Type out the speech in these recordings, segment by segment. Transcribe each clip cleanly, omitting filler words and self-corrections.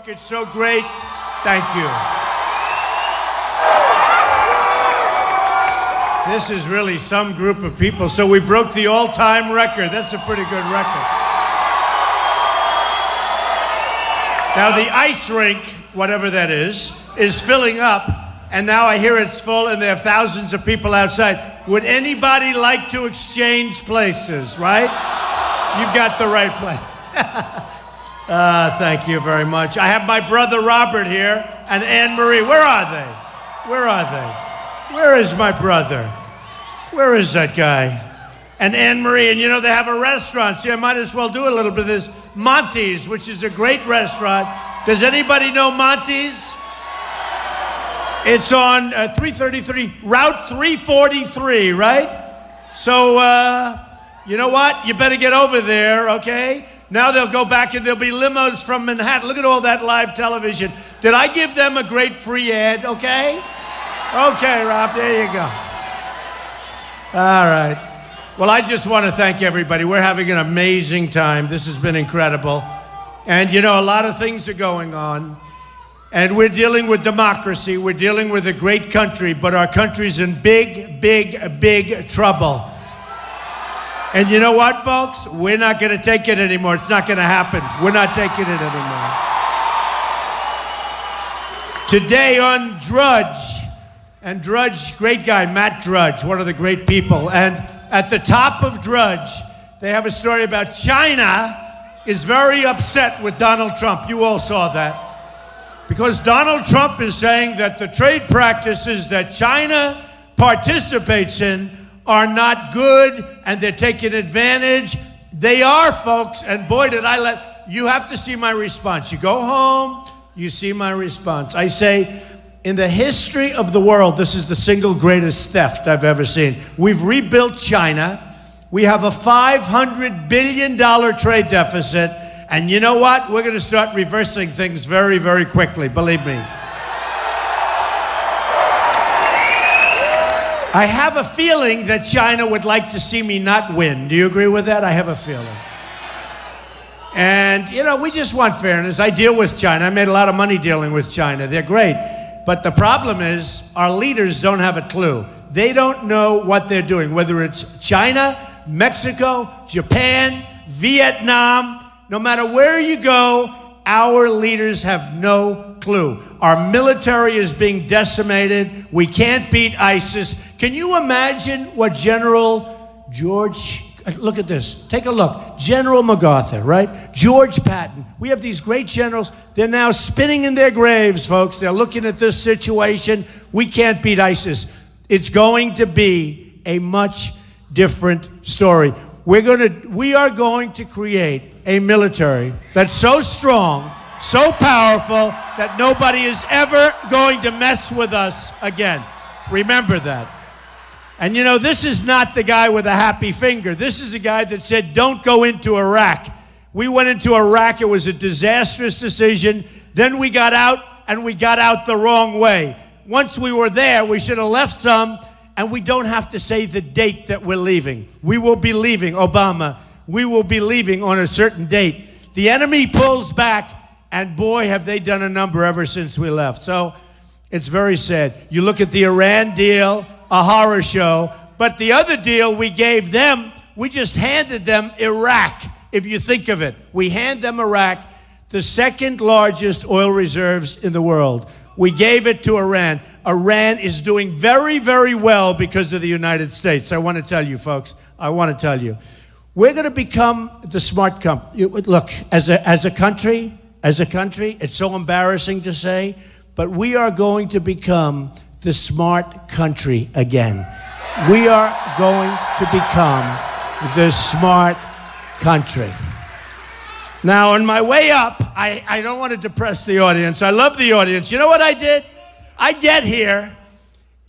York. It's so great. Thank you. This is really some group of people. So we broke the all-time record. That's a pretty good record. Now the ice rink, whatever that is filling up. And now I hear it's full and there are thousands of people outside. Would anybody like to exchange places, right? You've got the right place. Thank you very much. I have my brother Robert here and Anne-Marie. Where are they? Where are they? Where is my brother? Where is that guy? And Anne-Marie, and you know, they have a restaurant, so I might as well do a little bit of this. Monty's, which is a great restaurant. Does anybody know Monty's? It's on 333, Route 343, right? So, you know what? You better get over there, okay? Now they'll go back and there'll be limos from Manhattan. Look at all that live television. Did I give them a great free ad, okay? Okay, Rob, there you go. All right. Well, I just want to thank everybody. We're having an amazing time. This has been incredible. And, you know, a lot of things are going on. And we're dealing with democracy. We're dealing with a great country, but our country's in big, big, big trouble. And you know what, folks? We're not going to take it anymore. It's not going to happen. We're not taking it anymore. Today on Drudge, and Drudge, great guy, Matt Drudge, one of the great people. And at the top of Drudge, they have a story about China is very upset with Donald Trump. You all saw that. Because Donald Trump is saying that the trade practices that China participates in are not good and they're taking advantage. They are, folks, and boy, did you have to see my response. You go home, you see my response. I say, in the history of the world, this is the single greatest theft I've ever seen. We've rebuilt China. We have a $500 billion trade deficit. And you know what? We're going to start reversing things very, very quickly, believe me. I have a feeling that China would like to see me not win. Do you agree with that? I have a feeling. And, you know, we just want fairness. I deal with China. I made a lot of money dealing with China. They're great. But the problem is our leaders don't have a clue. They don't know what they're doing, whether it's China, Mexico, Japan, Vietnam. No matter where you go, our leaders have no clue. Our military is being decimated. We can't beat ISIS. Can you imagine what General George, look at this, take a look. General MacArthur, right? George Patton. We have these great generals. They're now spinning in their graves, folks. They're looking at this situation. We can't beat ISIS. It's going to be a much different story. We are going to create a military that's so strong, so powerful, that nobody is ever going to mess with us again. Remember that. And you know, this is not the guy with a happy finger. This is a guy that said, don't go into Iraq. We went into Iraq. It was a disastrous decision. Then we got out, and we got out the wrong way. Once we were there, we should have left some. And we don't have to say the date that we're leaving. We will be leaving, Obama. We will be leaving on a certain date. The enemy pulls back, and boy, have they done a number ever since we left. So it's very sad. You look at the Iran deal, a horror show. But the other deal we gave them, we just handed them Iraq, if you think of it. We hand them Iraq, the second largest oil reserves in the world. We gave it to Iran. Iran is doing very, very well because of the United States. I want to tell you, folks. I want to tell you. We're going to become the smart country. Look, as a country, it's so embarrassing to say, but we are going to become the smart country again. We are going to become the smart country. Now, on my way up, I don't want to depress the audience. I love the audience. You know what I did? I get here,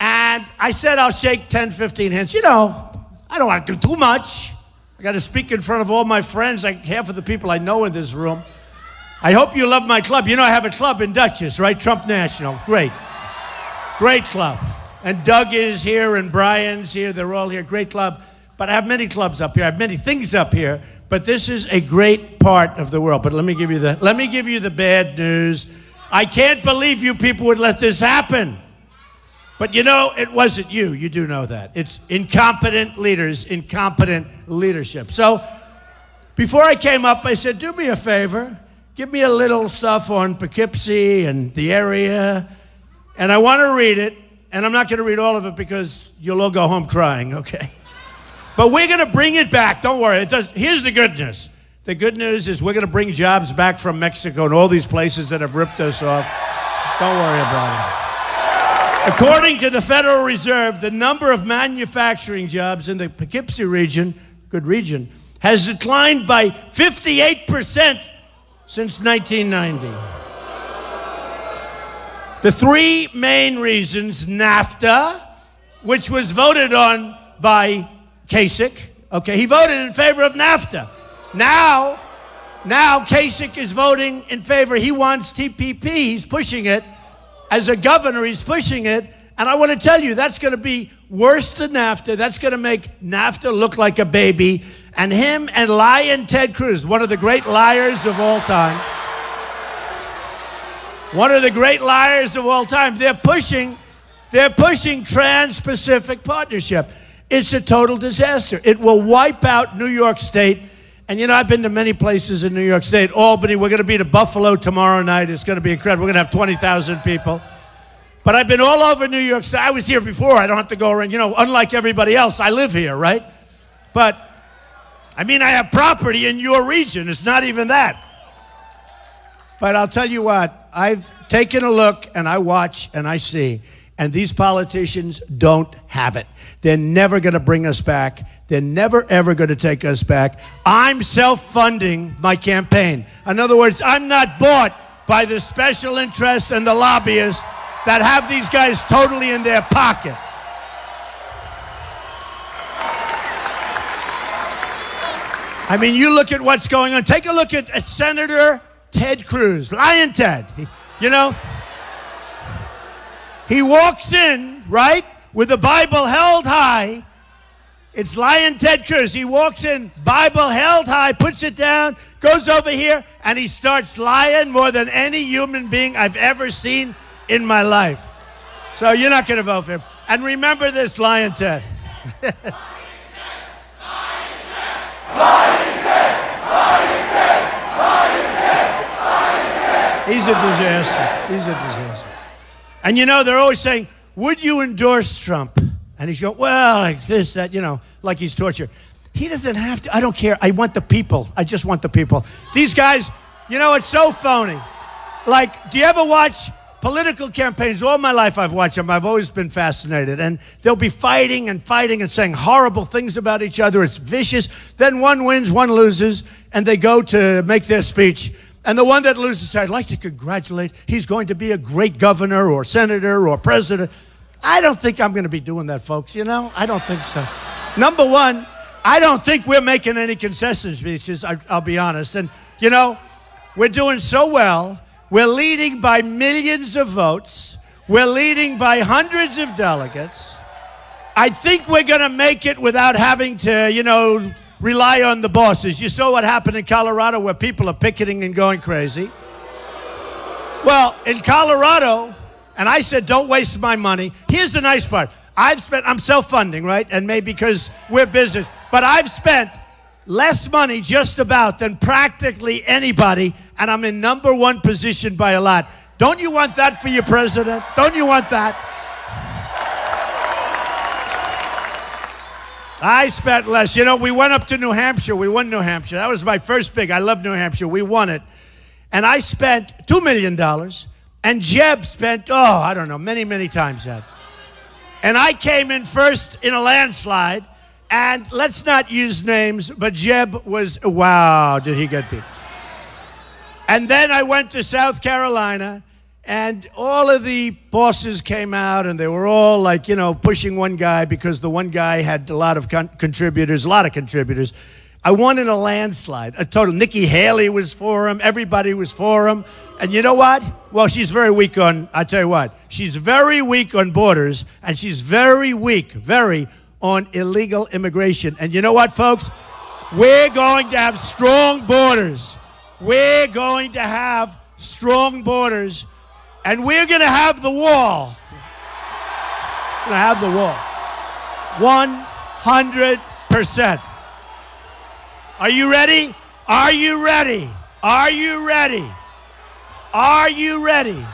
and I said I'll shake 10, 15 hands. You know, I don't want to do too much. I got to speak in front of all my friends, like half of the people I know in this room. I hope you love my club. You know I have a club in Dutchess, right? Trump National. Great. Great club. And Doug is here, and Brian's here. They're all here. Great club. But I have many clubs up here. I have many things up here. But this is a great part of the world. But let me give you the bad news. I can't believe you people would let this happen. But you know, it wasn't you. You do know that. It's incompetent leaders, incompetent leadership. So before I came up, I said, do me a favor. Give me a little stuff on Poughkeepsie and the area. And I want to read it. And I'm not going to read all of it because you'll all go home crying, okay? But we're going to bring it back. Don't worry. Here's the good news. The good news is we're going to bring jobs back from Mexico and all these places that have ripped us off. Don't worry about it. According to the Federal Reserve, the number of manufacturing jobs in the Poughkeepsie region, good region, has declined by 58% since 1990. The three main reasons: NAFTA, which was voted on by Kasich. Okay, he voted in favor of NAFTA. Now Kasich is voting in favor. He wants TPP. He's pushing it. As a governor, he's pushing it. And I want to tell you, that's going to be worse than NAFTA. That's going to make NAFTA look like a baby. And him and lying Ted Cruz, one of the great liars of all time. One of the great liars of all time. They're pushing Trans-Pacific Partnership. It's a total disaster. It will wipe out New York State. And you know, I've been to many places in New York State. Albany, we're going to be to Buffalo tomorrow night. It's going to be incredible. We're going to have 20,000 people. But I've been all over New York State. I was here before. I don't have to go around. You know, unlike everybody else, I live here, right? But, I mean, I have property in your region. It's not even that. But I'll tell you what, I've taken a look and I watch and I see, and these politicians don't have it. They're never going to bring us back. They're never, ever going to take us back. I'm self-funding my campaign. In other words, I'm not bought by the special interests and the lobbyists that have these guys totally in their pocket. I mean, you look at what's going on. Take a look at Senator Ted Cruz, Lion Ted. You know, he walks in, right, with the Bible held high. It's Lion Ted Cruz. He walks in, Bible held high, puts it down, goes over here, and he starts lying more than any human being I've ever seen in my life. So you're not going to vote for him. And remember this, Lion Ted. Lion Ted, Lion Ted, Lion Ted, Lion Ted, Lion Ted. He's a disaster. He's a disaster. And you know, they're always saying, would you endorse Trump? And he's going, well, like this, that, you know, like he's tortured. He doesn't have to. I don't care. I want the people. I just want the people. These guys, you know, it's so phony. Like, do you ever watch political campaigns? All my life I've watched them. I've always been fascinated. And they'll be fighting and saying horrible things about each other. It's vicious. Then one wins, one loses, and they go to make their speech. And the one that loses says, I'd like to congratulate. He's going to be a great governor or senator or president. I don't think I'm going to be doing that, folks. You know, I don't think so. Number one, I don't think we're making any concession speeches. I'll be honest. And, you know, we're doing so well. We're leading by millions of votes. We're leading by hundreds of delegates. I think we're going to make it without having to, you know, rely on the bosses. You saw what happened in Colorado where people are picketing and going crazy. Well, in Colorado, and I said, don't waste my money. Here's the nice part. I'm self-funding, right? And maybe because we're business. But I've spent less money just about than practically anybody, and I'm in number one position by a lot. Don't you want that for your president? Don't you want that? I spent less. You know, we went up to New Hampshire. We won New Hampshire. That was my first big. I love New Hampshire. We won it. And I spent $2 million. And Jeb spent, I don't know, many, many times that. And I came in first in a landslide. And let's not use names, but Jeb was, wow, did he get beat. And then I went to South Carolina, and all of the bosses came out, and they were all like, you know, pushing one guy because the one guy had a lot of contributors. I won in a landslide, a total. Nikki Haley was for him. Everybody was for him. And you know what? Well, she's very weak on, I tell you what, she's very weak on borders, and she's very weak on illegal immigration. And you know what, folks? We're going to have strong borders. We're going to have strong borders. And we're going to have the wall. We're going to have the wall. 100%. Are you ready? Are you ready? Are you ready? Are you ready?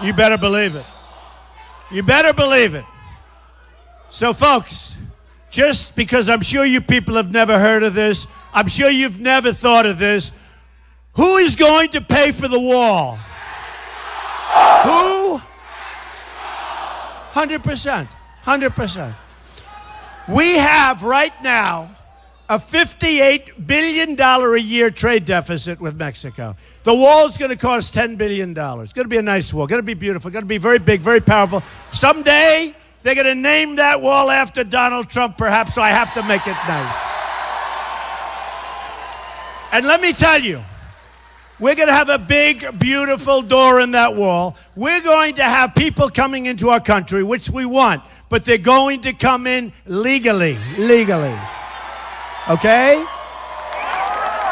You better believe it. You better believe it. So, folks, just because I'm sure you people have never heard of this, I'm sure you've never thought of this, who is going to pay for the wall? Who? 100%. 100%. We have right now a $58 billion a year trade deficit with Mexico. The wall's going to cost $10 billion. It's going to be a nice wall. Going to be beautiful. Going to be very big, very powerful. Someday, they're going to name that wall after Donald Trump, perhaps, so I have to make it nice. And let me tell you, we're going to have a big, beautiful door in that wall. We're going to have people coming into our country, which we want, but they're going to come in legally. Okay?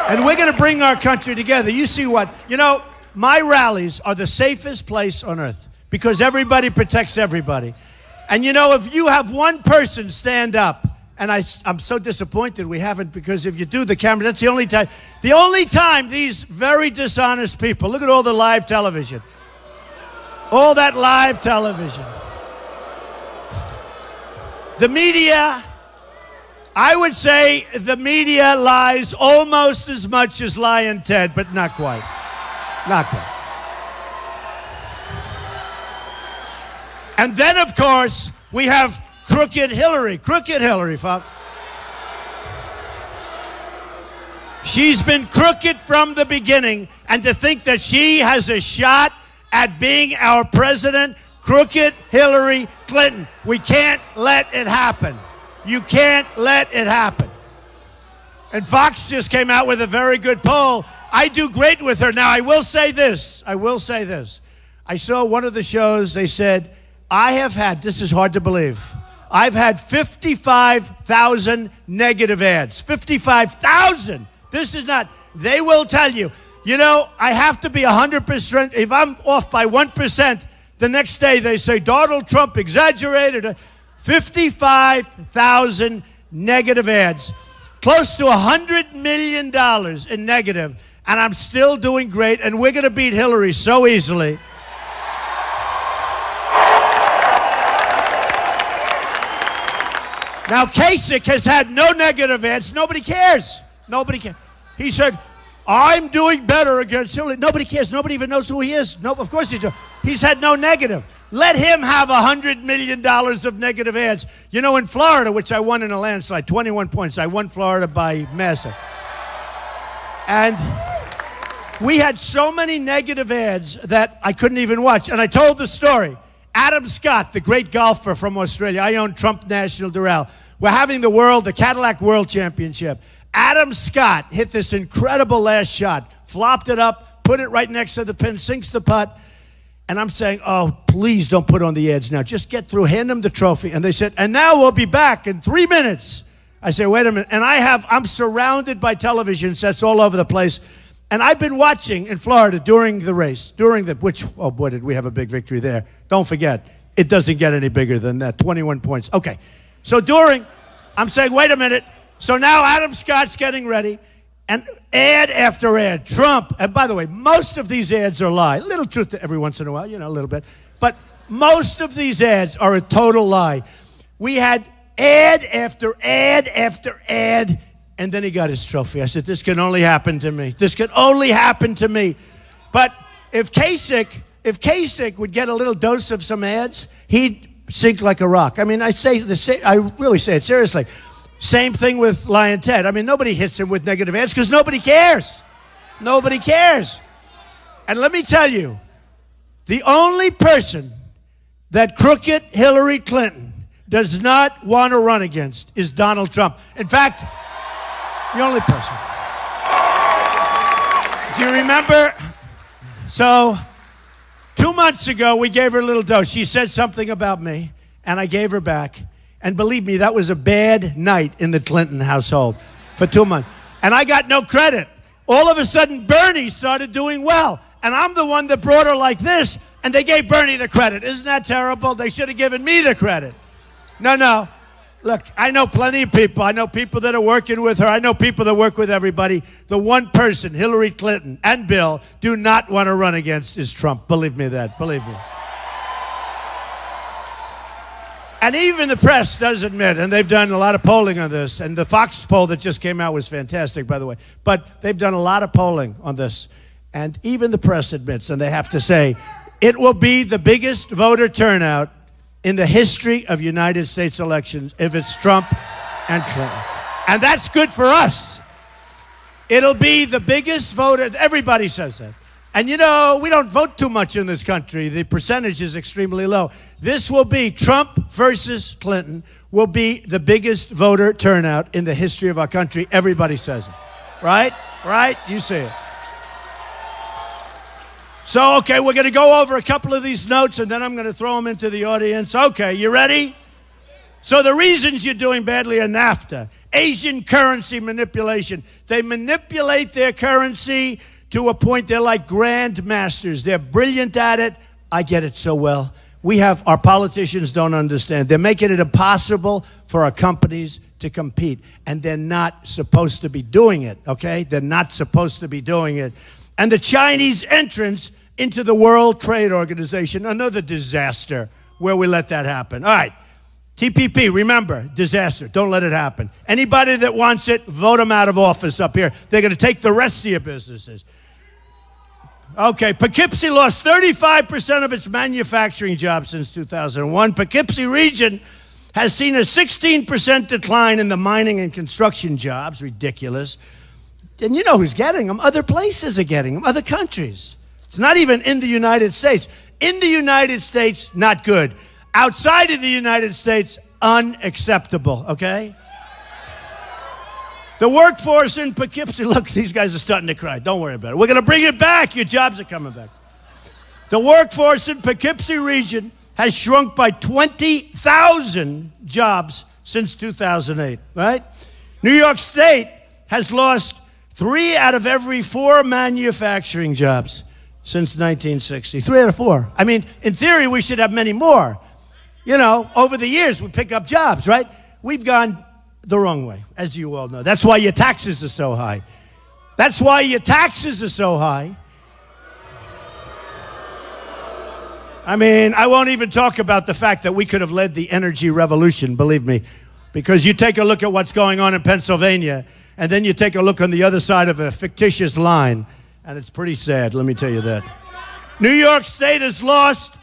And we're going to bring our country together. You see what? You know, my rallies are the safest place on earth because everybody protects everybody. And you know, if you have one person stand up, and I'm so disappointed we haven't, because if you do the camera, that's the only time these very dishonest people, look at all the live television. All that live television. The media, I would say the media lies almost as much as Lyin' Ted, but not quite. Not quite. And then, of course, we have Crooked Hillary. Crooked Hillary, folks. She's been crooked from the beginning, and to think that she has a shot at being our president, crooked Hillary Clinton. We can't let it happen. You can't let it happen. And Fox just came out with a very good poll. I do great with her. Now, I will say this. I saw one of the shows, they said, this is hard to believe, I've had 55,000 negative ads. 55,000! This is not, they will tell you. You know, I have to be 100%. If I'm off by 1%, the next day they say Donald Trump exaggerated. 55,000 negative ads. Close to $100 million in negative. And I'm still doing great, and we're going to beat Hillary so easily. Now, Kasich has had no negative ads. Nobody cares. Nobody cares. He said, I'm doing better against Hillary. Nobody cares. Nobody even knows who he is. No, of course he does. He's had no negative. Let him have $100 million of negative ads. You know, in Florida, which I won in a landslide, 21 points. I won Florida by massive. And we had so many negative ads that I couldn't even watch. And I told the story. Adam Scott, the great golfer from Australia. I own Trump National Doral. We're having the Cadillac World Championship. Adam Scott hit this incredible last shot, flopped it up, put it right next to the pin, sinks the putt. And I'm saying, oh, please don't put on the ads now. Just get through, hand them the trophy. And they said, and now we'll be back in 3 minutes. I say, wait a minute. And I'm surrounded by television sets all over the place. And I've been watching in Florida during the race, oh boy, did we have a big victory there. Don't forget, it doesn't get any bigger than that, 21 points. Okay, so I'm saying, wait a minute. So now Adam Scott's getting ready, and ad after ad, Trump. And by the way, most of these ads are lie. A little truth every once in a while, a little bit. But most of these ads are a total lie. We had ad after ad after ad, and then he got his trophy. I said, this can only happen to me. This can only happen to me. But if Kasich would get a little dose of some ads, he'd sink like a rock. I mean, I really say it seriously. Same thing with Lyin' Ted. I mean, nobody hits him with negative ads because nobody cares. Nobody cares. And let me tell you, the only person that crooked Hillary Clinton does not want to run against is Donald Trump. In fact, the only person. Do you remember? So, 2 months ago, we gave her a little dose. She said something about me, and I gave her back. And believe me, that was a bad night in the Clinton household for 2 months. And I got no credit. All of a sudden, Bernie started doing well. And I'm the one that brought her like this, and they gave Bernie the credit. Isn't that terrible? They should have given me the credit. No. Look, I know plenty of people. I know people that are working with her. I know people that work with everybody. The one person, Hillary Clinton and Bill, do not want to run against is Trump. Believe me that. Believe me. And even the press does admit, and they've done a lot of polling on this, and the Fox poll that just came out was fantastic, by the way, but they've done a lot of polling on this, and even the press admits, and they have to say, it will be the biggest voter turnout in the history of United States elections if it's Trump and Clinton. And that's good for us. It'll be the biggest voter. Everybody says that. And you know, we don't vote too much in this country. The percentage is extremely low. This will be Trump versus Clinton will be the biggest voter turnout in the history of our country. Everybody says it. Right? Right? You say it. So, okay, we're going to go over a couple of these notes, and then I'm going to throw them into the audience. Okay, you ready? So the reasons you're doing badly are NAFTA, Asian currency manipulation. They manipulate their currency to a point they're like grandmasters. They're brilliant at it. I get it so well. Our politicians don't understand. They're making it impossible for our companies to compete, and they're not supposed to be doing it, okay? They're not supposed to be doing it. And the Chinese entrance into the World Trade Organization, another disaster where we let that happen. All right, TPP, remember, disaster. Don't let it happen. Anybody that wants it, vote them out of office up here. They're going to take the rest of your businesses. Okay, Poughkeepsie lost 35% of its manufacturing jobs since 2001. Poughkeepsie region has seen a 16% decline in the mining and construction jobs. Ridiculous. And you know who's getting them? Other places are getting them, other countries. It's not even in the United States. In the United States, not good. Outside of the United States, unacceptable, okay? The workforce in Poughkeepsie, look, these guys are starting to cry. Don't worry about it. We're going to bring it back. Your jobs are coming back. The workforce in Poughkeepsie region has shrunk by 20,000 jobs since 2008, right? New York State has lost 3 out of every 4 manufacturing jobs since 1960. 3 out of 4. I mean, in theory, we should have many more. You know, over the years, we pick up jobs, right? We've gone the wrong way, as you all know. That's why your taxes are so high. That's why your taxes are so high. I mean, I won't even talk about the fact that we could have led the energy revolution, believe me, because you take a look at what's going on in Pennsylvania, and then you take a look on the other side of a fictitious line, and it's pretty sad, let me tell you that. New York State has lost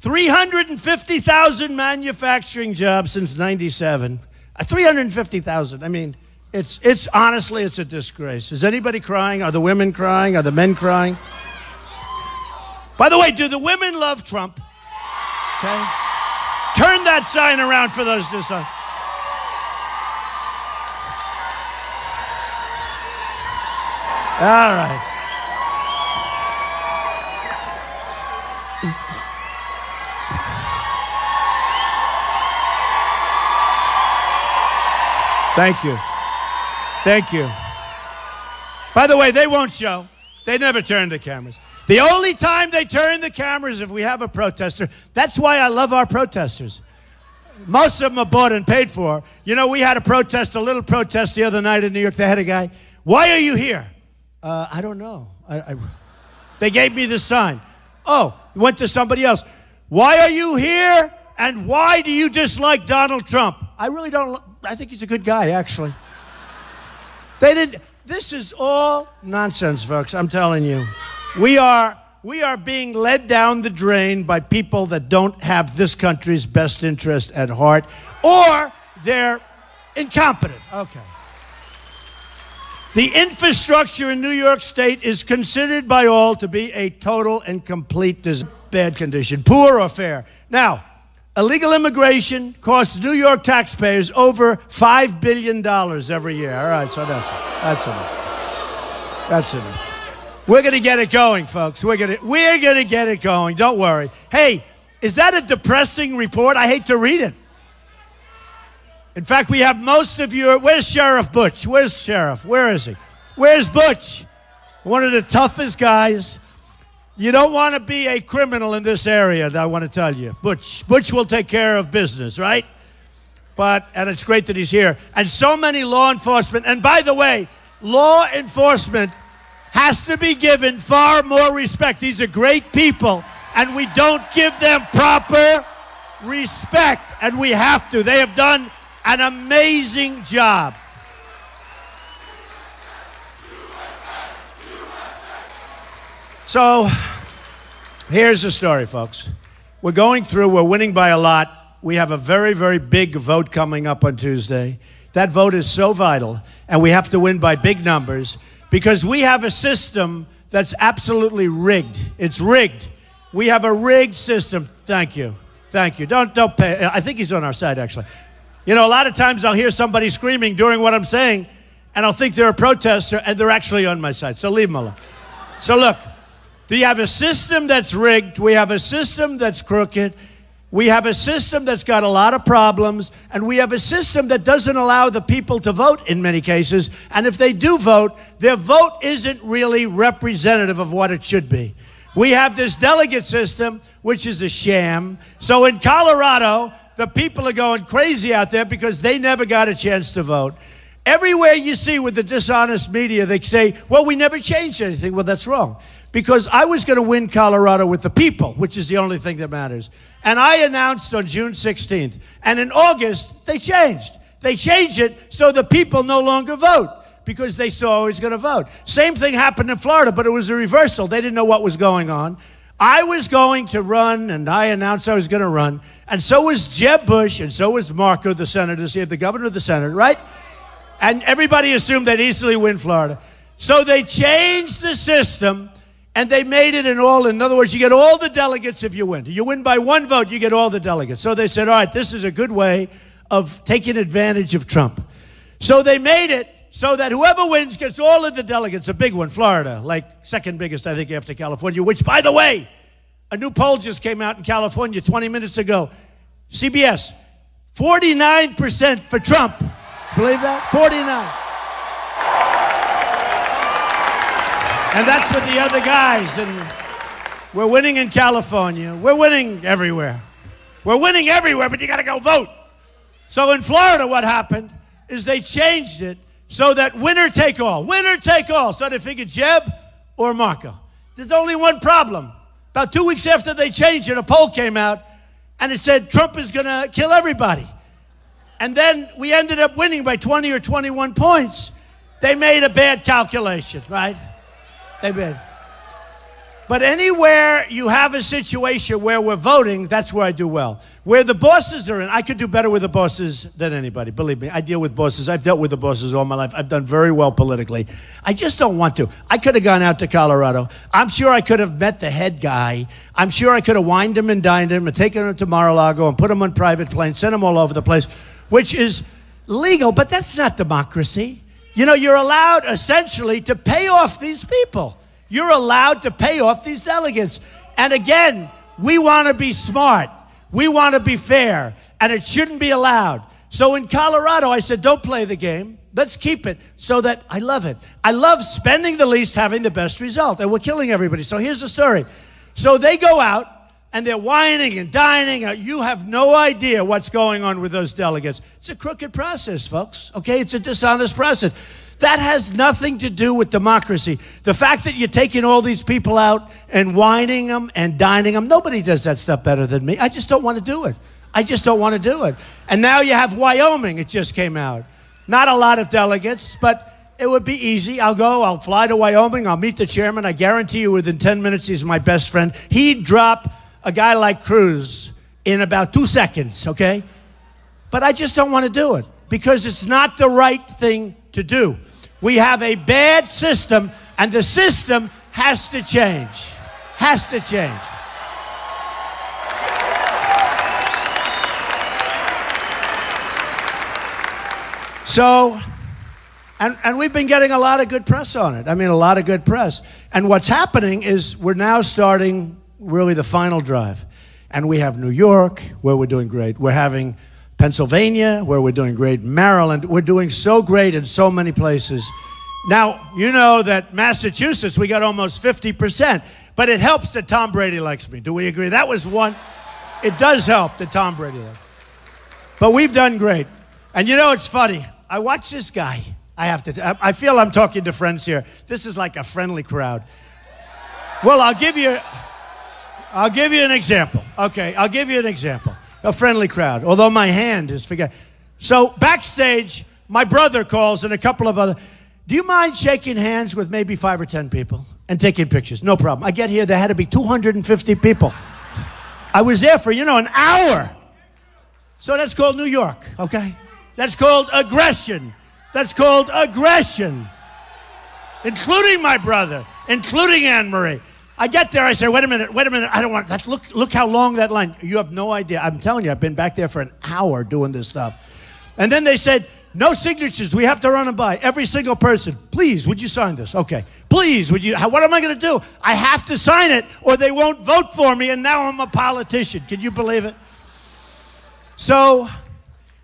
350,000 manufacturing jobs since 97. 350,000. I mean, it's honestly, it's a disgrace. Is anybody crying? Are the women crying? Are the men crying? By the way, do the women love Trump? Okay. Turn that sign around for those dishonest. All right. Thank you. Thank you. By the way, they won't show. They never turn the cameras. The only time they turn the cameras if we have a protester. That's why I love our protesters. Most of them are bought and paid for. You know, we had a little protest the other night in New York. They had a guy, "Why are you here?" I don't know. They gave me this sign. Oh, went to somebody else. "Why are you here? And why do you dislike Donald Trump?" I really don't. I think he's a good guy, actually. This is all nonsense, folks. I'm telling you. We are being led down the drain by people that don't have this country's best interest at heart, or they're incompetent. Okay. The infrastructure in New York State is considered by all to be a total and complete bad condition, poor or fair. Now, illegal immigration costs New York taxpayers over $5 billion every year. All right, so that's enough. That's enough. We're going to get it going, folks. We're going to get it going. Don't worry. Hey, is that a depressing report? I hate to read it. In fact, we have most of you. Where's Sheriff Butch? Where's Sheriff? Where is he? Where's Butch? One of the toughest guys. You don't want to be a criminal in this area, I want to tell you. Butch will take care of business, right? And it's great that he's here. And so many law enforcement. And by the way, law enforcement has to be given far more respect. These are great people, and we don't give them proper respect, and we have to. They have done an amazing job. So, here's the story, folks. We're winning by a lot. We have a very, very big vote coming up on Tuesday. That vote is so vital, and we have to win by big numbers because we have a system that's absolutely rigged. It's rigged. We have a rigged system. Thank you. Thank you. Don't pay. I think he's on our side, actually. You know, a lot of times I'll hear somebody screaming during what I'm saying, and I'll think they're a protester, and they're actually on my side. So leave them alone. So look, we have a system that's rigged. We have a system that's crooked. We have a system that's got a lot of problems, and we have a system that doesn't allow the people to vote in many cases. And if they do vote, their vote isn't really representative of what it should be. We have this delegate system, which is a sham. So in Colorado, the people are going crazy out there because they never got a chance to vote. Everywhere you see with the dishonest media, they say, well, we never changed anything. Well, that's wrong. Because I was going to win Colorado with the people, which is the only thing that matters. And I announced on June 16th. And in August, they changed. They changed it so the people no longer vote because they saw I was going to vote. Same thing happened in Florida, but it was a reversal. They didn't know what was going on. I was going to run, and I announced I was going to run. And so was Jeb Bush, and so was Marco, the senator, the governor of the Senate, right? And everybody assumed they'd easily win Florida. So they changed the system. And they made it in other words, you get all the delegates if you win. You win by one vote, you get all the delegates. So they said, all right, this is a good way of taking advantage of Trump. So they made it so that whoever wins gets all of the delegates, a big one, Florida, like second biggest, I think, after California, which, by the way, a new poll just came out in California 20 minutes ago. CBS, 49% for Trump. Believe that? 49. And that's with the other guys. And we're winning in California. We're winning everywhere. We're winning everywhere, but you got to go vote. So in Florida, what happened is they changed it so that winner take all. Winner take all. So they figured Jeb or Marco. There's only one problem. About 2 weeks after they changed it, a poll came out, and it said Trump is going to kill everybody. And then we ended up winning by 20 or 21 points. They made a bad calculation, right? They did. But anywhere you have a situation where we're voting, that's where I do well. Where the bosses are in, I could do better with the bosses than anybody. Believe me, I deal with bosses. I've dealt with the bosses all my life. I've done very well politically. I just don't want to. I could have gone out to Colorado. I'm sure I could have met the head guy. I'm sure I could have wined him and dined him and taken him to Mar-a-Lago and put him on private planes, sent him all over the place, which is legal, but that's not democracy. You know, you're allowed essentially to pay off these people. You're allowed to pay off these delegates. And again, we want to be smart. We want to be fair. And it shouldn't be allowed. So in Colorado, I said, don't play the game. Let's keep it so that I love it. I love spending the least, having the best result. And we're killing everybody. So here's the story. So they go out and they're whining and dining. You have no idea what's going on with those delegates. It's a crooked process, folks. Okay? It's a dishonest process. That has nothing to do with democracy. The fact that you're taking all these people out and whining them and dining them, nobody does that stuff better than me. I just don't want to do it. I just don't want to do it. And now you have Wyoming. It just came out. Not a lot of delegates, but it would be easy. I'll fly to Wyoming. I'll meet the chairman. I guarantee you within 10 minutes, he's my best friend. He'd drop a guy like Cruz in about 2 seconds, okay? But I just don't want to do it because it's not the right thing to do. We have a bad system, and the system has to change. Has to change. So And we've been getting a lot of good press on it. I mean, a lot of good press. And what's happening is we're now starting really the final drive. And we have New York, where we're doing great. We're having Pennsylvania, where we're doing great. Maryland, we're doing so great in so many places. Now, you know that Massachusetts, we got almost 50%. But it helps that Tom Brady likes me. Do we agree? That was one. It does help that Tom Brady likes me. But we've done great. And you know, it's funny. I watch this guy. I feel I'm talking to friends here. This is like a friendly crowd. Well, I'll give you an example. Okay, I'll give you an example. A friendly crowd, although my hand is forget. So backstage, my brother calls and a couple of other. Do you mind shaking hands with maybe 5 or 10 people and taking pictures? No problem. I get here, there had to be 250 people. I was there for, an hour. So that's called New York, okay? That's called aggression. That's called aggression. Including my brother, including Anne-Marie. I get there, I say, wait a minute, I don't want that. Look how long that line. You have no idea. I'm telling you, I've been back there for an hour doing this stuff. And then they said, no signatures, we have to run them by. Every single person, please, would you sign this? Okay. Please, what am I going to do? I have to sign it or they won't vote for me and now I'm a politician. Can you believe it? So,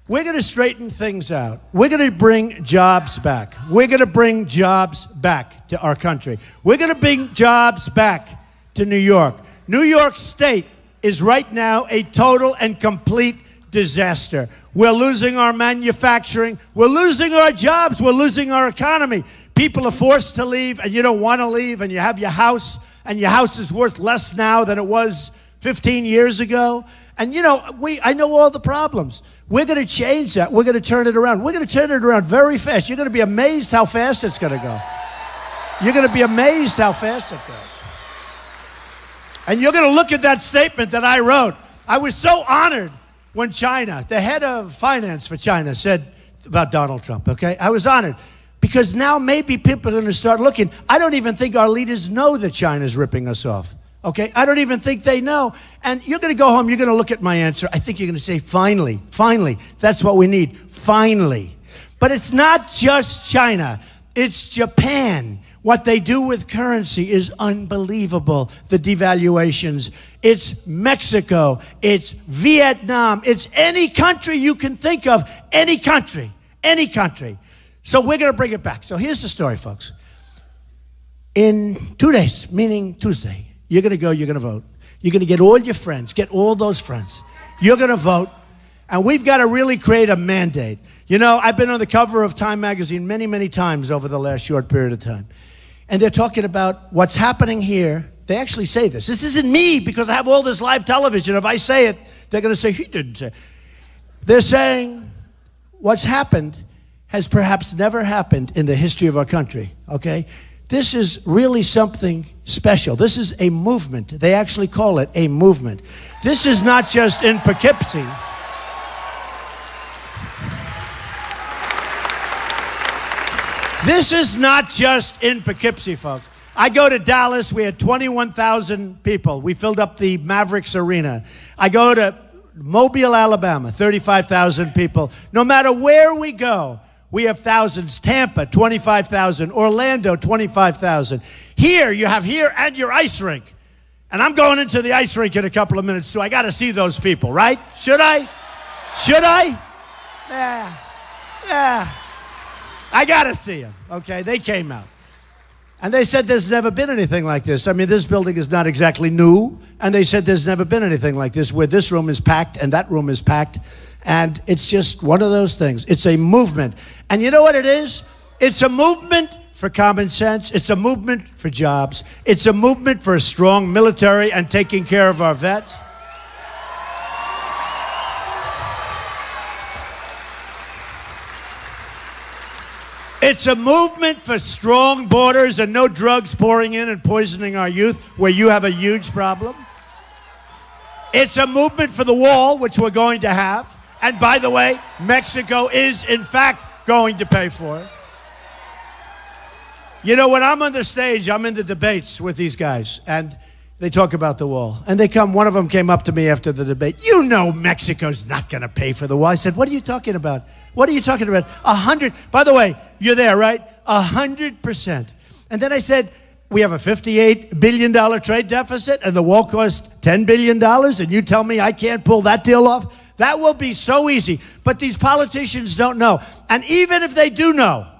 we're going to straighten things out. We're going to bring jobs back. We're going to bring jobs back to our country. We're going to bring jobs back to New York. New York State is right now a total and complete disaster. We're losing our manufacturing. We're losing our jobs. We're losing our economy. People are forced to leave, and you don't want to leave, and you have your house, and your house is worth less now than it was 15 years ago. And I know all the problems. We're going to change that. We're going to turn it around. We're going to turn it around very fast. You're going to be amazed how fast it's going to go. You're going to be amazed how fast it goes. And you're going to look at that statement that I wrote. I was so honored when China, the head of finance for China, said about Donald Trump, okay? I was honored because now maybe people are going to start looking. I don't even think our leaders know that China's ripping us off. Okay, I don't even think they know. And you're going to go home, you're going to look at my answer. I think you're going to say, finally, that's what we need, finally. But it's not just China, it's Japan. What they do with currency is unbelievable, the devaluations. It's Mexico, it's Vietnam, it's any country you can think of, any country. So we're going to bring it back. So here's the story, folks. In 2 days, meaning Tuesday, you're going to go, you're going to vote. You're going to get all your friends, get all those friends. You're going to vote, and we've got to really create a mandate. I've been on the cover of Time magazine many, many times over the last short period of time. And they're talking about what's happening here. They actually say this. This isn't me because I have all this live television. If I say it, they're going to say, he didn't say it. They're saying what's happened has perhaps never happened in the history of our country, okay? This is really something special. This is a movement. They actually call it a movement. This is not just in Poughkeepsie. This is not just in Poughkeepsie, folks. I go to Dallas, we had 21,000 people. We filled up the Mavericks Arena. I go to Mobile, Alabama, 35,000 people. No matter where we go, we have thousands. Tampa, 25,000. Orlando, 25,000. Here, you have here and your ice rink. And I'm going into the ice rink in a couple of minutes, too. I got to see those people, right? Should I? Yeah. I got to see them, okay? They came out. And they said there's never been anything like this. I mean, this building is not exactly new. And they said there's never been anything like this where this room is packed and that room is packed. And it's just one of those things. It's a movement. And you know what it is? It's a movement for common sense. It's a movement for jobs. It's a movement for a strong military and taking care of our vets. It's a movement for strong borders and no drugs pouring in and poisoning our youth, where you have a huge problem. It's a movement for the wall, which we're going to have. And by the way, Mexico is, in fact, going to pay for it. You know, when I'm on the stage, I'm in the debates with these guys. And They talk about the wall. And one of them came up to me after the debate. You know Mexico's not going to pay for the wall. I said, what are you talking about? What are you talking about? 100. By the way, you're there, right? 100%. And then I said, we have a $58 billion trade deficit and the wall costs $10 billion and you tell me I can't pull that deal off? That will be so easy. But these politicians don't know. And even if they do know,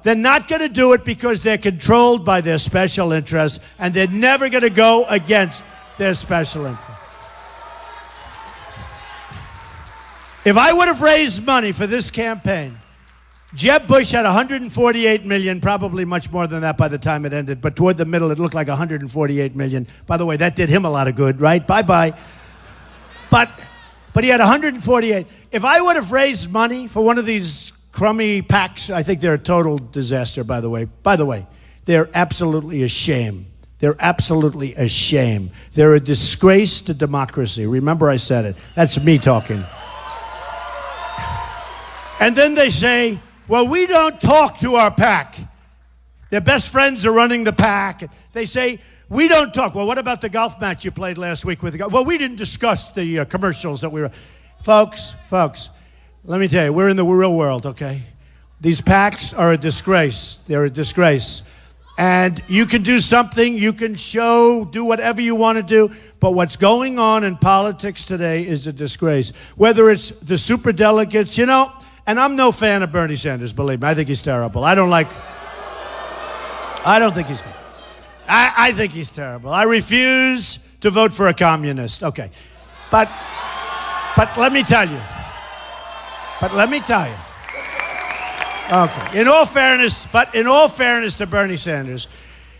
they're not going to do it because they're controlled by their special interests, and they're never going to go against their special interests. If I would have raised money for this campaign, Jeb Bush had 148 million, probably much more than that by the time it ended, but toward the middle it looked like 148 million. By the way, that did him a lot of good, right? Bye-bye. But he had 148. If I would have raised money for one of these crummy PACs, I think they're a total disaster, by the way. By the way, they're absolutely a shame. They're absolutely a shame. They're a disgrace to democracy. Remember I said it. That's me talking. And then they say, well, we don't talk to our PAC. Their best friends are running the PAC. They say, we don't talk. Well, what about the golf match you played last week with the golf? Well, we didn't discuss the commercials that we were... Folks, let me tell you, we're in the real world, okay? These PACs are a disgrace. They're a disgrace. And you can do something, you can do whatever you want to do, but what's going on in politics today is a disgrace. Whether it's the superdelegates, and I'm no fan of Bernie Sanders, believe me. I think he's terrible. I don't think he's good. I think he's terrible. I refuse to vote for a communist. Okay. But let me tell you. Okay. In all fairness to Bernie Sanders,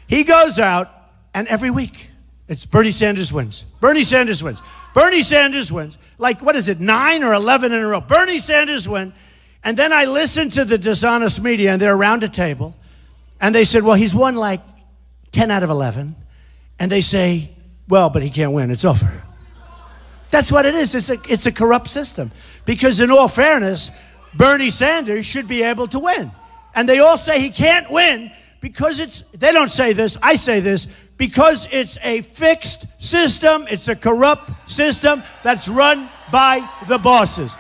he goes out and every week it's Bernie Sanders wins. Bernie Sanders wins. Bernie Sanders wins. Like, what is it, 9 or 11 in a row? Bernie Sanders wins. And then I listen to the dishonest media and they're around a table and they said, well, he's won like 10 out of 11. And they say, well, but he can't win. It's over. That's what it is. It's a corrupt system. Because in all fairness, Bernie Sanders should be able to win. And they all say he can't win because they don't say this, I say this, because it's a fixed system, it's a corrupt system that's run by the bosses.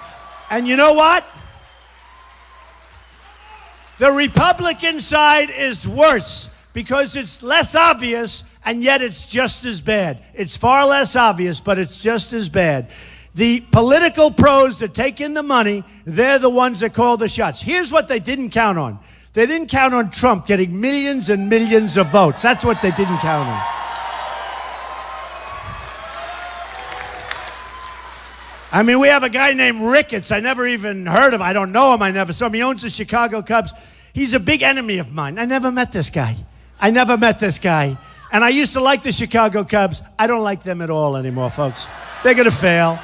And you know what? The Republican side is worse because it's less obvious and yet it's just as bad. It's far less obvious, but it's just as bad. The political pros that take in the money, they're the ones that call the shots. Here's what they didn't count on. They didn't count on Trump getting millions and millions of votes. That's what they didn't count on. I mean, we have a guy named Ricketts. I never even heard of him. I don't know him. I never saw him. He owns the Chicago Cubs. He's a big enemy of mine. I never met this guy. And I used to like the Chicago Cubs. I don't like them at all anymore, folks. They're going to fail.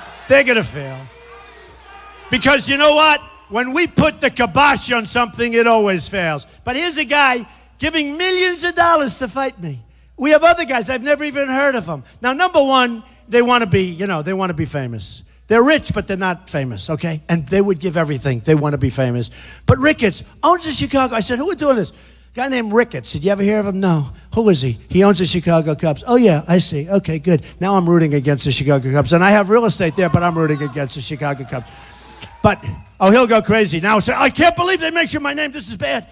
Because you know what? When we put the kibosh on something, it always fails. But here's a guy giving millions of dollars to fight me. We have other guys. I've never even heard of them. Now, number one, they want to be, they want to be famous. They're rich, but they're not famous, okay? And they would give everything. They want to be famous. But Ricketts owns the Chicago. I said, who are doing this? A guy named Ricketts. Did you ever hear of him? No. Who is he? He owns the Chicago Cubs. Oh, yeah, I see. Okay, good. Now I'm rooting against the Chicago Cubs. And I have real estate there, but I'm rooting against the Chicago Cubs. But, he'll go crazy. Now say, I can't believe they mentioned my name. This is bad.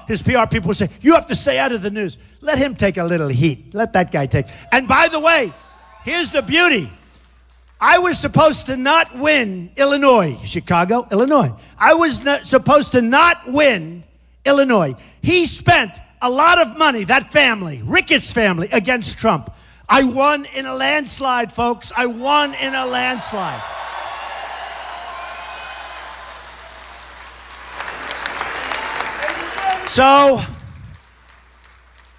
His PR people say, you have to stay out of the news. Let him take a little heat. Let that guy take. And by the way, here's the beauty. I was supposed to not win Illinois. Chicago, Illinois. I was supposed to not win Illinois. He spent a lot of money, that family, Ricketts family, against Trump. I won in a landslide, folks. I won in a landslide. So,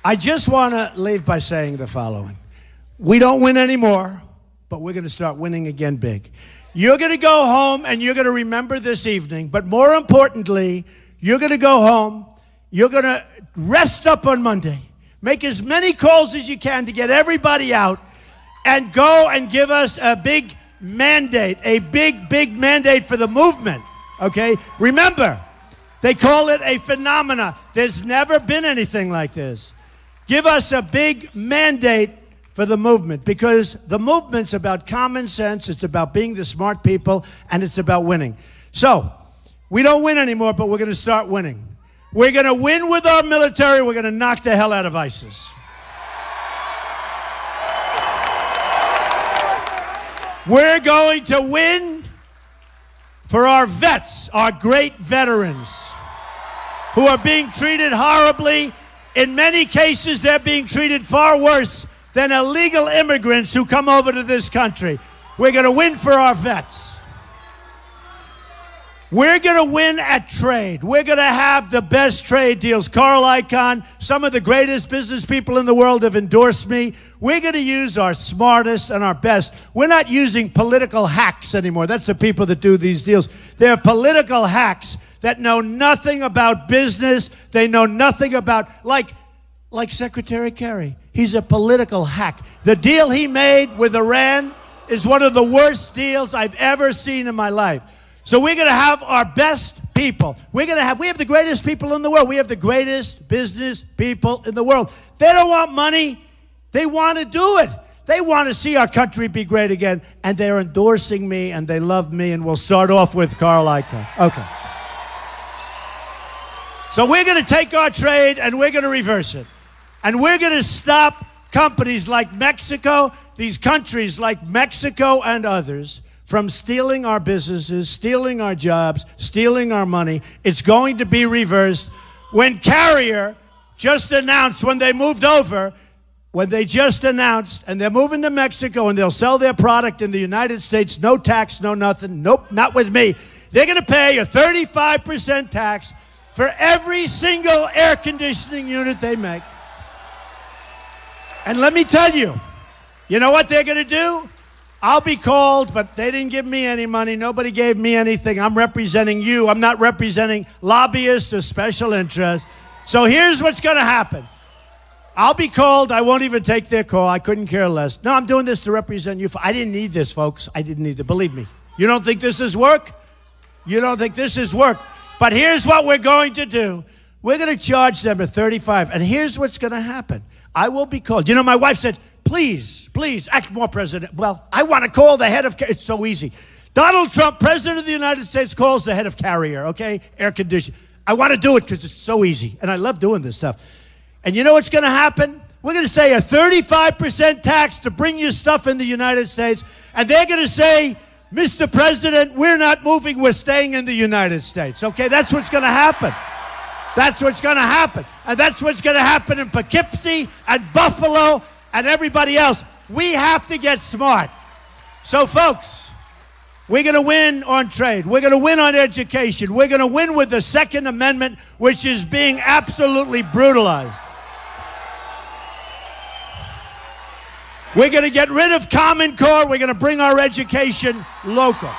I just want to leave by saying the following. We don't win anymore, but we're going to start winning again big. You're going to go home and you're going to remember this evening, but more importantly, you're going to go home, you're going to rest up on Monday, make as many calls as you can to get everybody out, and go and give us a big mandate, a big mandate for the movement, okay? Remember, they call it a phenomena. There's never been anything like this. give us a big mandate for the movement, because the movement's about common sense, it's about being the smart people, and it's about winning. So, we don't win anymore, but we're going to start winning. We're going to win with our military. We're going to knock the hell out of ISIS. We're going to win for our vets, our great veterans, who are being treated horribly. In many cases, they're being treated far worse than illegal immigrants who come over to this country. We're going to win for our vets. We're going to win at trade. We're going to have the best trade deals. Carl Icahn, some of the greatest business people in the world have endorsed me. We're going to use our smartest and our best. We're not using political hacks anymore. That's the people that do these deals. They're political hacks that know nothing about business. They know nothing about, like Secretary Kerry. He's a political hack. The deal he made with Iran is one of the worst deals I've ever seen in my life. So we're going to have our best people. We have the greatest people in the world. We have the greatest business people in the world. They don't want money. They want to do it. They want to see our country be great again. And they're endorsing me, and they love me. And we'll start off with Carl Icahn. Okay. So we're going to take our trade, and we're going to reverse it. And we're going to stop companies like Mexico, these countries like Mexico and others, from stealing our businesses, stealing our jobs, stealing our money. It's going to be reversed. When Carrier just announced, when they moved over, when they just announced, and they're moving to Mexico, and they'll sell their product in the United States, no tax, no nothing, nope, not with me. They're going to pay a 35% tax for every single air conditioning unit they make. And let me tell you, you know what they're going to do? I'll be called, but they didn't give me any money. Nobody gave me anything. I'm representing you. I'm not representing lobbyists or special interests. So here's what's going to happen. I'll be called. I won't even take their call. I couldn't care less. No, I'm doing this to represent you. I didn't need this, folks. I didn't need it. Believe me. You don't think this is work? You don't think this is work? But here's what we're going to do. We're going to charge them at 35. And here's what's going to happen. I will be called. You know, my wife said, please, act more president. Well, I want to call the head of, it's so easy. Donald Trump, president of the United States, calls the head of Carrier, okay? Air conditioning. I want to do it because it's so easy. And I love doing this stuff. And you know what's going to happen? We're going to say a 35% tax to bring you stuff in the United States. And they're going to say, Mr. President, we're not moving. We're staying in the United States, okay? That's what's going to happen. That's what's going to happen. And that's what's going to happen in Poughkeepsie and Buffalo and everybody else. We have to get smart. So, folks, we're going to win on trade. We're going to win on education. We're going to win with the Second Amendment, which is being absolutely brutalized. We're going to get rid of Common Core. We're going to bring our education local.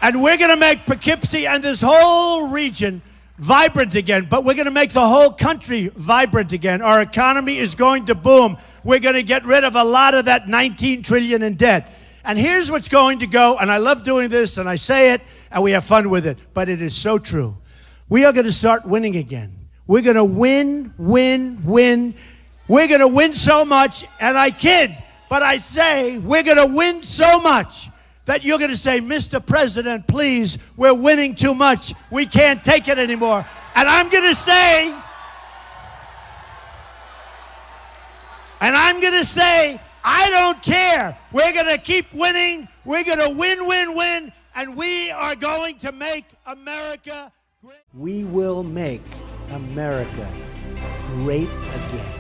And we're going to make Poughkeepsie and this whole region vibrant again. But we're going to make the whole country vibrant again. Our economy is going to boom. We're going to get rid of a lot of that $19 trillion in debt. And here's what's going to go, and I love doing this, and I say it, and we have fun with it. But it is so true. We are going to start winning again. We're going to win. We're going to win so much, and I kid, but I say we're going to win so much that you're going to say, Mr. President, please, we're winning too much. We can't take it anymore. And I'm going to say, I don't care. We're going to keep winning. We're going to win, and we are going to make America great. We will make America great again.